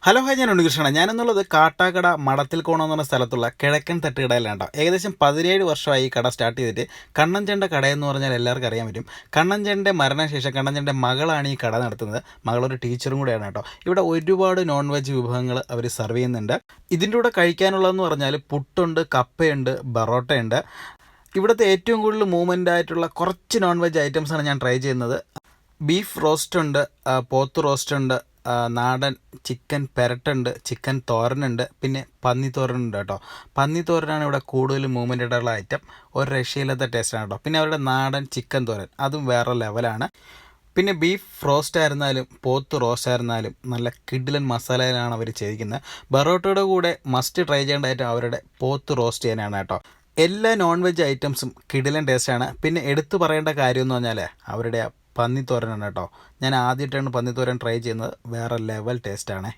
Hello hi, ഞാൻ ഉണ്ണികൃഷ്ണനാണ്. ഞാനെന്നുള്ളത് കാട്ടാക്കട മടത്തിൽക്കോണം എന്ന് പറഞ്ഞ സ്ഥലത്തുള്ള കിഴക്കൻ തട്ടുകടയിലാണ് കേട്ടോ. ഏകദേശം 17 വർഷമായി ഈ കട സ്റ്റാർട്ട് ചെയ്തിട്ട്. കണ്ണൻചേട്ടൻ്റെ കടയെന്ന് പറഞ്ഞാൽ എല്ലാവർക്കും അറിയാൻ പറ്റും. കണ്ണൻചേട്ടൻ്റെ മരണശേഷം കണ്ണൻചേട്ടൻ്റെ മകളാണ് ഈ കട നടത്തുന്നത്. മകളൊരു ടീച്ചറും കൂടെയാണ് കേട്ടോ. ഇവിടെ ഒരുപാട് നോൺ വെജ് വിഭവങ്ങൾ അവർ സെർവ് ചെയ്യുന്നുണ്ട്. ഇതിൻ്റെ കൂടെ കഴിക്കാനുള്ളതെന്ന് പറഞ്ഞാൽ പുട്ടുണ്ട്, കപ്പയുണ്ട്, ബറോട്ടയുണ്ട്. ഇവിടുത്തെ ഏറ്റവും കൂടുതൽ മൂവ്മെൻ്റ് ആയിട്ടുള്ള കുറച്ച് നോൺ വെജ് ഐറ്റംസാണ് ഞാൻ ട്രൈ ചെയ്യുന്നത്. ബീഫ് റോസ്റ്റ് ഉണ്ട്, പോത്ത് റോസ്റ്റ് ഉണ്ട്, നാടൻ ചിക്കൻ പെരട്ടുണ്ട്, ചിക്കൻ തോരനുണ്ട്, പിന്നെ പന്നി തോരനുണ്ട് കേട്ടോ. പന്നി തോരനാണ് ഇവിടെ കൂടുതൽ മൂവ്മെൻ്റ് ആയിട്ടുള്ള ഐറ്റം. ഒരു രക്ഷയില്ലാത്ത ടേസ്റ്റാണ് കേട്ടോ. പിന്നെ അവരുടെ നാടൻ ചിക്കൻ തോരൻ അതും വേറെ ലെവലാണ്. പിന്നെ ബീഫ് റോസ്റ്റ് ആയിരുന്നാലും പോത്ത് റോസ്റ്റ് ആയിരുന്നാലും നല്ല കിഡിലൻ മസാലയിലാണ് അവർ ചെയ്തിരിക്കുന്നത്. ബറോട്ടയുടെ കൂടെ മസ്റ്റ് ട്രൈ ചെയ്യേണ്ട ഐറ്റം അവരുടെ പോത്ത് റോസ്റ്റ് ചെയ്യാനാണ് കേട്ടോ. എല്ലാ നോൺ വെജ് ഐറ്റംസും കിടിലൻ ടേസ്റ്റാണ്. പിന്നെ എടുത്തു പറയേണ്ട കാര്യം എന്ന് പറഞ്ഞാൽ അവരുടെ പന്നിത്തോരനാണ് കേട്ടോ. ഞാൻ ആദ്യമായിട്ടാണ് പന്നിത്തോരൻ ട്രൈ ചെയ്യുന്നത്. വേറെ ലെവൽ ടേസ്റ്റാണ്.